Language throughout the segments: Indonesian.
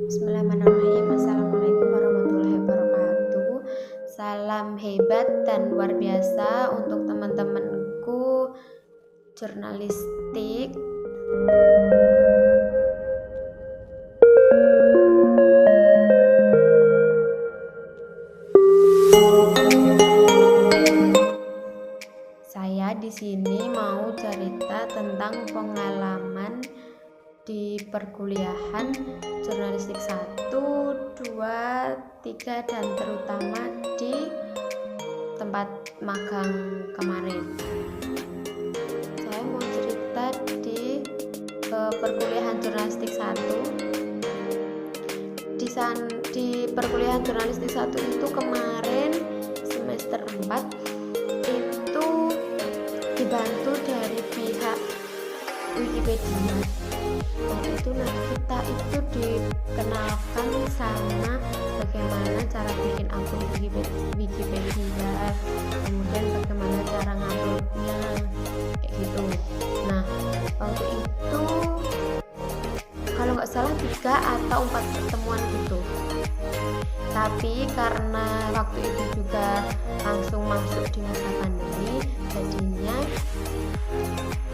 Bismillahirrahmanirrahim. Assalamualaikum warahmatullahi wabarakatuh. Salam hebat dan luar biasa untuk teman-temanku jurnalistik. Saya di sini mau cerita tentang pengalaman di perkuliahan jurnalistik 1, 2, 3 dan terutama di tempat magang kemarin. Saya mau cerita di perkuliahan jurnalistik 1. Di perkuliahan jurnalistik 1 itu kemarin semester 4 itu dibantu dari pihak Wikipedia. Kita itu dikenalkan sama bagaimana cara bikin akun Wikipedia, kemudian bagaimana cara nguploadnya, kayak gitu. Nah, waktu itu kalau nggak salah 3 atau 4 pertemuan gitu. Tapi karena waktu itu juga langsung masuk di masa pandemi, jadinya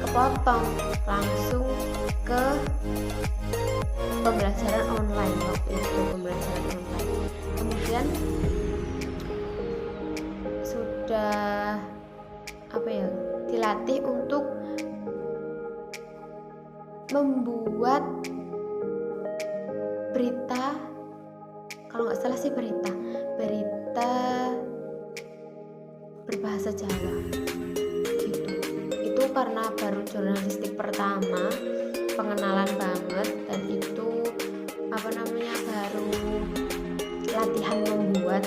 kepotong langsung ke pembelajaran online. Waktu itu pembelajaran online, kemudian sudah dilatih untuk membuat berita, kalau nggak salah sih berita berbahasa Jawa gitu. Itu karena baru jurnalistik pertama, pengenalan banget, dan itu baru latihan membuat,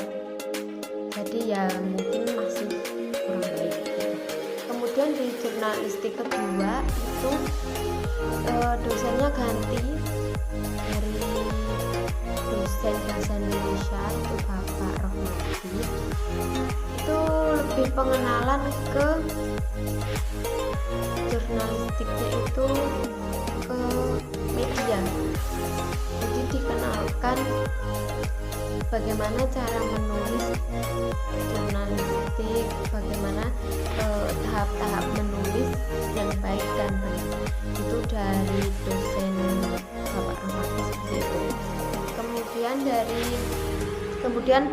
jadi ya mungkin masih kurang baik gitu. Kemudian di jurnalistik kedua itu dosennya ganti, dari dosen bahasa Indonesia itu Bapak Rohmadi. Itu lebih pengenalan ke jurnalistiknya itu ke media, jadi dikenalkan bagaimana cara menulis jurnalistik, bagaimana tahap-tahap menulis yang baik dan benar. Itu dari dosen Bapak Rohmadi seperti itu. Kemudian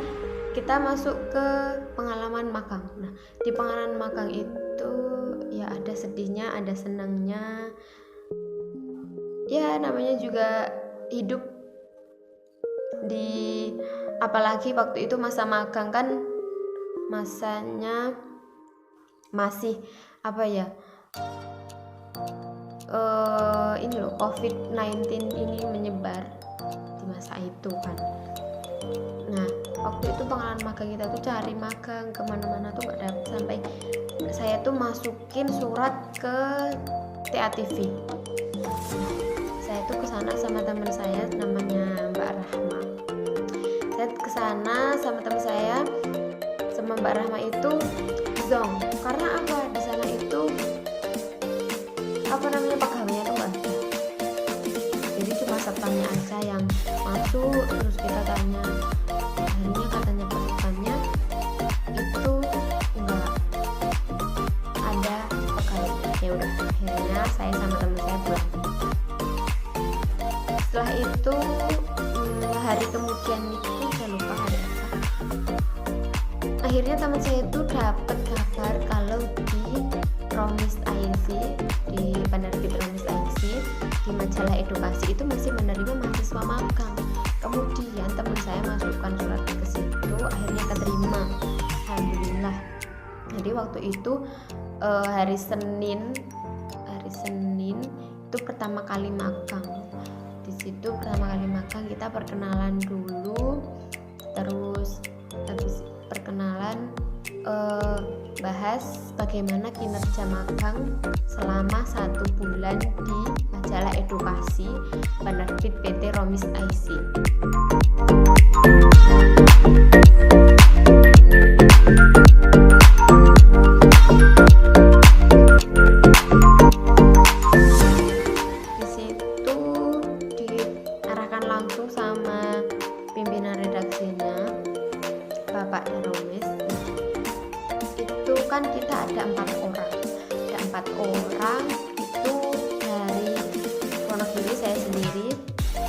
kita masuk ke pengalaman magang. Nah, di pengalaman magang itu ya ada sedihnya, ada senangnya. Ya namanya juga hidup apalagi waktu itu masa magang kan masanya masih ini loh, COVID-19 ini menyebar di masa itu kan. Nah, waktu itu pengalaman magang kita tuh cari magang kemana-mana tuh nggak dapet, sampai saya tuh masukin surat ke TATV. Saya tuh kesana sama teman saya namanya Mbak Rahma. Saya kesana sama teman saya sama Mbak Rahma itu zong, karena di sana itu pegawainya tuh nggak ada, jadi cuma satpamnya aja yang masuk. Terus kita tanya, akhirnya katanya satpamnya itu nggak ada pegawainya. Ya udah, akhirnya saya sama teman saya pulang. Setelah itu hari kemudian itu saya lupa hari apa, akhirnya teman saya itu dapat kabar kalau di Romis IC, di penerbit Romis IC, di majalah edukasi itu masih menerima mahasiswa magang. Kemudian teman saya masukkan surat ke situ, akhirnya keterima, alhamdulillah. Jadi waktu itu hari Senin itu pertama kali magang. Di situ pertama kali magang kita perkenalan dulu, terus habis perkenalan bahas bagaimana kinerja magang selama 1 bulan di majalah edukasi penerbit PT Romis IC. Di situ diarahkan langsung sama pimpinan redaksinya, Bapaknya Romes. Itu kan kita ada 4 orang itu dari Wonogiri, saya sendiri,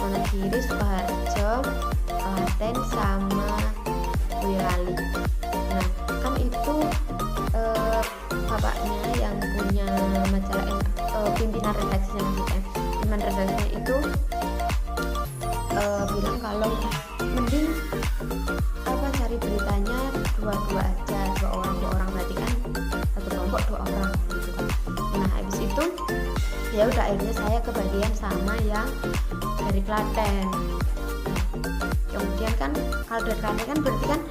Wonogiri, Sukoharjo, Klaten, sama Boyolali. Nah kan itu bapaknya yang punya majalah, pimpinan redaksinya maksudnya, pimpinan redaksinya itu bilang kalau mending cari beritanya dua aja, dua orang berarti kan satu kelompok 2 orang gitu kan. Nah habis itu ya udah, akhirnya saya kebagian sama yang dari Klaten. Kemudian kan kalau dari Klaten kan berarti kan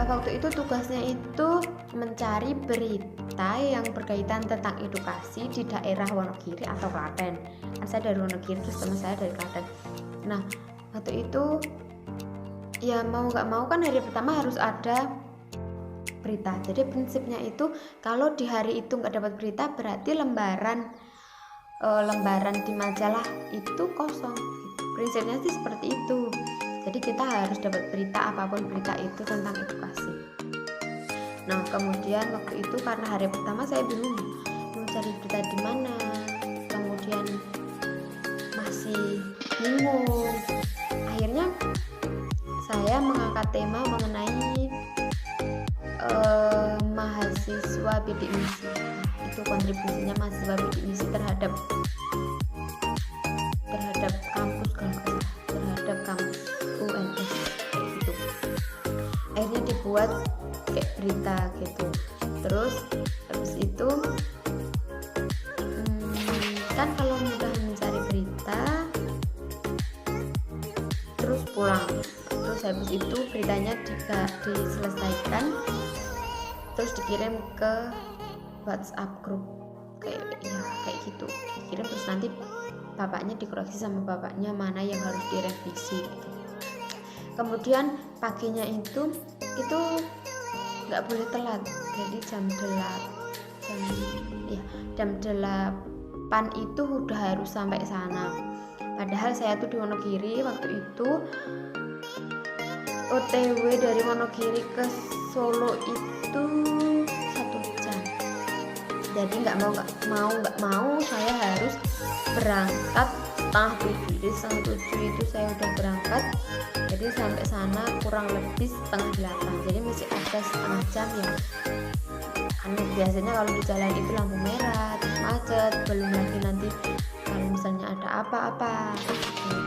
waktu itu tugasnya itu mencari berita yang berkaitan tentang edukasi di daerah Wonogiri atau Klaten. Kan saya dari Wonogiri, terus teman saya dari Klaten. Nah waktu itu ya mau nggak mau kan hari pertama harus ada berita. Jadi prinsipnya itu kalau di hari itu nggak dapat berita berarti lembaran di majalah itu kosong. Prinsipnya sih seperti itu. Jadi kita harus dapat berita, apapun berita itu tentang edukasi. Nah kemudian waktu itu karena hari pertama saya bingung mau cari berita di mana, kemudian masih bingung. Akhirnya saya mengangkat tema mengenai mahasiswa bidik misi. Itu kontribusinya mahasiswa bidik misi terhadap kampus, terhadap kampus UNS gitu. Akhirnya dibuat kayak berita gitu. Terus habis itu kan kalau mudah mencari berita terus pulang. Terus habis itu beritanya diselesaikan, terus dikirim ke WhatsApp grup kayak gitu, dikirim, terus nanti bapaknya dikoreksi sama bapaknya mana yang harus direvisi gitu. Kemudian paginya itu nggak boleh telat, jadi jam 8 itu udah harus sampai sana. Padahal saya tuh di Wonogiri waktu itu OTW dari Wonogiri ke Solo itu 1 jam. Jadi nggak mau saya harus berangkat setengah 7. Jadi setengah 7 itu saya udah berangkat. Jadi sampai sana kurang lebih setengah 8. Jadi masih ada setengah jam ya. Karena biasanya kalau di jalan itu lampu merah, terus macet, belum lagi nanti kalau misalnya ada apa-apa.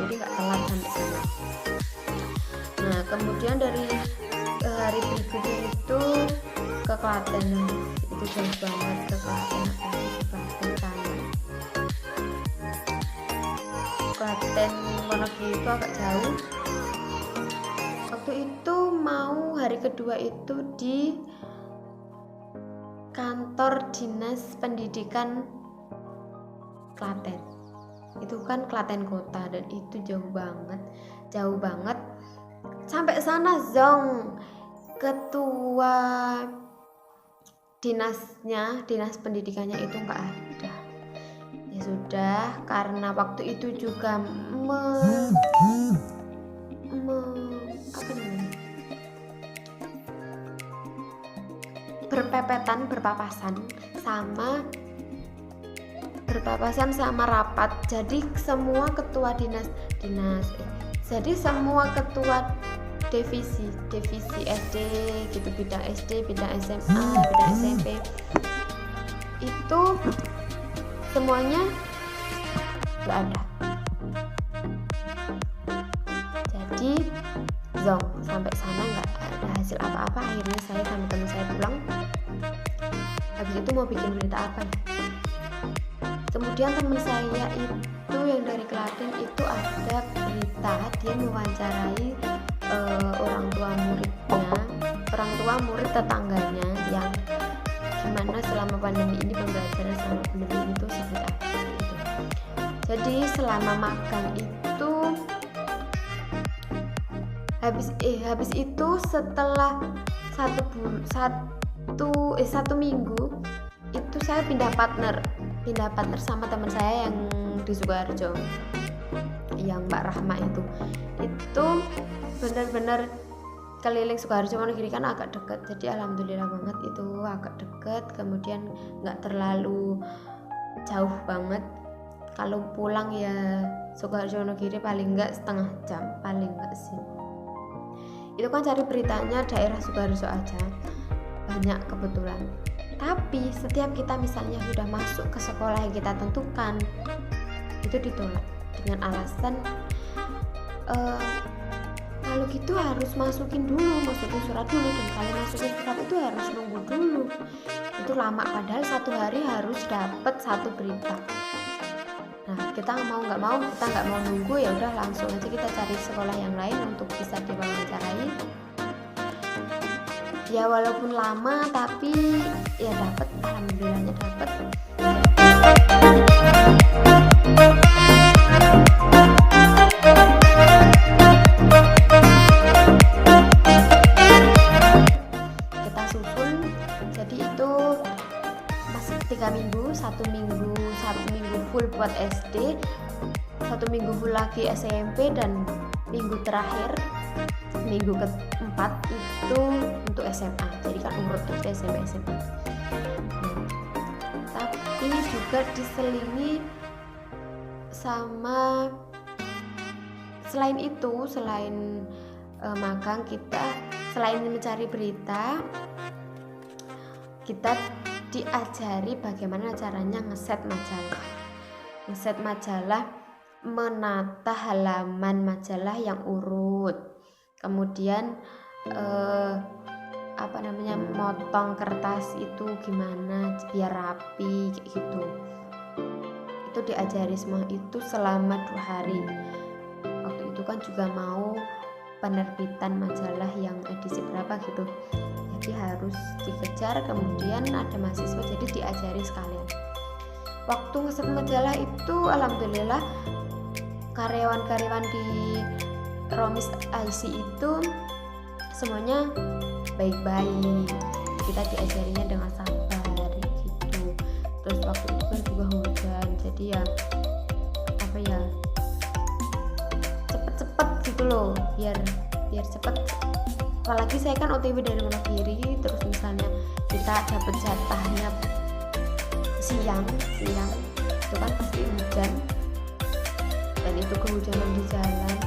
Jadi nggak telat sampai sana. Nah kemudian dari hari berikutnya itu ke Klaten. Itu jauh banget ke Klaten, Klaten Wonogiri itu agak jauh. Waktu itu mau hari kedua itu di kantor dinas pendidikan Klaten. Itu kan Klaten kota dan itu jauh banget. Sampai sana zong, ketua dinas pendidikannya itu nggak ada. Ya sudah, karena waktu itu juga berpapasan sama rapat. Jadi semua ketua jadi semua ketua divisi SD gitu, bidang SD, bidang SMA, bidang SMP itu semuanya nggak ada. Jadi zong, sampai sana nggak ada hasil apa-apa. Akhirnya saya sama teman saya pulang. Habis itu mau bikin berita apa ya? Kemudian teman saya itu yang dari Klaten itu ada berita, dia mewawancarai orang tua murid tetangganya yang gimana selama pandemi ini, pembelajaran selama pandemi ini tuh seperti apa gitu. Jadi selama magang itu habis itu setelah satu minggu itu saya pindah partner sama teman saya yang di Sukoharjo. yang Mbak Rahma itu benar-benar keliling Sukoharjo Wonogiri kan agak deket, jadi alhamdulillah banget itu agak deket, kemudian nggak terlalu jauh banget. Kalau pulang ya Sukoharjo Wonogiri paling nggak setengah jam, paling nggak sih. Itu kan cari beritanya daerah Sukoharjo aja banyak kebetulan. Tapi setiap kita misalnya sudah masuk ke sekolah yang kita tentukan, itu ditolak dengan alasan kalau gitu harus masukin surat dulu, dan kalau masukin surat itu harus nunggu dulu, itu lama, padahal 1 hari harus dapat 1 berita. Nah, kita nggak mau nunggu, ya udah langsung aja kita cari sekolah yang lain untuk bisa diwawancarai. Ya walaupun lama tapi ya dapat, alhamdulillahnya dapat. Kita susun, jadi itu masih 3 minggu, 1 minggu full buat SD, 1 minggu full lagi SMP, dan minggu terakhir minggu keempat itu untuk SMA. Jadi kan urut SD, SMP, SMA. Tapi juga diselingi sama selain magang, kita selain mencari berita, kita diajari bagaimana caranya ngeset majalah, menata halaman majalah yang urut, kemudian motong kertas itu gimana biar rapi kayak gitu. Itu diajari semua itu selama 2 hari. Waktu itu kan juga mau penerbitan majalah yang edisi berapa gitu, jadi harus dikejar, kemudian ada mahasiswa jadi diajari sekalian. Waktu ngeset majalah itu alhamdulillah karyawan-karyawan di Romis IC itu semuanya baik-baik, kita diajarinya dengan sabar gitu. Terus waktu itu kan juga hujan, jadi ya cepet-cepet gitu loh, biar cepet. Apalagi saya kan OTW dari Wonogiri, terus misalnya kita dapat jatahnya siang itu kan pasti hujan, dan itu kehujanan di jalan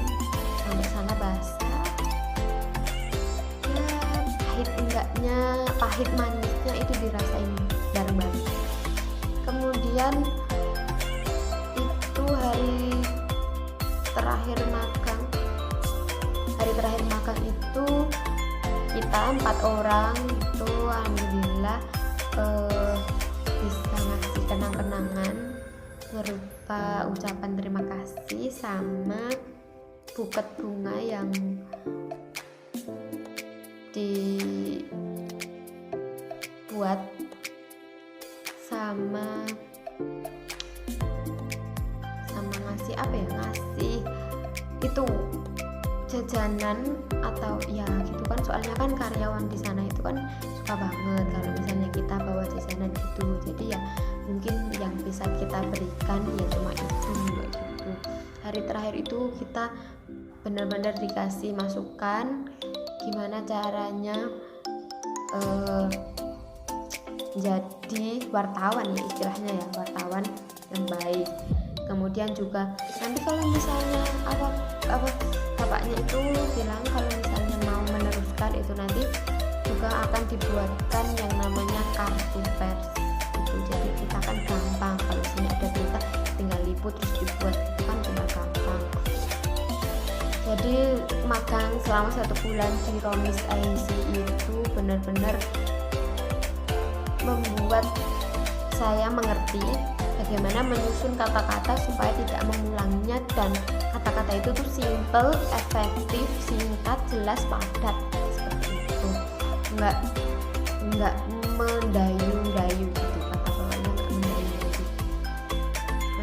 sampai sana basah. Ya pahit manisnya itu dirasain bareng-bareng. Kemudian itu hari terakhir magang itu kita 4 orang itu alhamdulillah bisa ngasih kenang-kenangan berupa ucapan terima kasih sama buket bunga yang dibuat sama ngasih itu jajanan atau ya gitu kan, soalnya kan karyawan di sana itu kan suka banget kalau misalnya kita bawa jajanan gitu, jadi ya mungkin yang bisa kita berikan ya cuma itu gitu. Hari terakhir itu kita benar-benar dikasih masukan gimana caranya jadi wartawan, ya istilahnya ya wartawan yang baik. Kemudian juga nanti kalau misalnya bapaknya itu bilang kalau misalnya mau meneruskan itu nanti juga akan dibuatkan yang namanya kartu pers itu, jadi kita kan gampang kalau misalnya ada berita tinggal liput terus dibuat, itu kan tinggal gampang. Jadi magang selama 1 bulan di Romis IC itu benar-benar membuat saya mengerti bagaimana menyusun kata-kata supaya tidak mengulanginya, dan kata-kata itu tuh simple, efektif, singkat, jelas, padat, seperti itu. Enggak mendayu-dayu gitu, kata bapaknya enggak mendayu-dayu.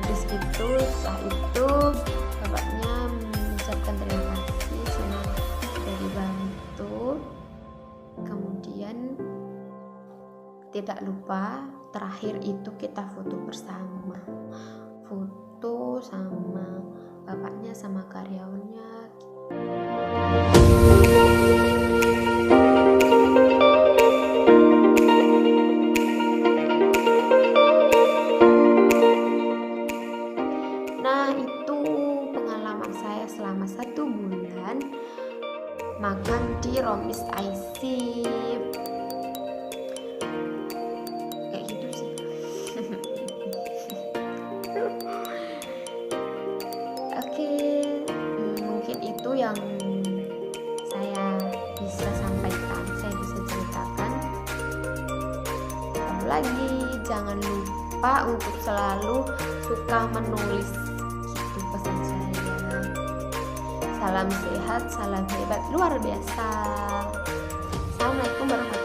Habis itu setelah itu bapaknya mengucapkan terima kasih sama sudah dibantu. Kemudian tidak lupa terakhir itu kita foto bersama, foto sama bapaknya sama karyawannya. Nah, itu pengalaman saya selama 1 bulan magang di Romis IC. Kayak gitu sih. Oke, mungkin itu yang saya bisa sampaikan, saya bisa ceritakan. Satu lagi, jangan lupa untuk selalu suka menulis, gitu pesan saya. Salam sehat, salam hebat, luar biasa. Assalamualaikum warahmatullahi wabarakatuh.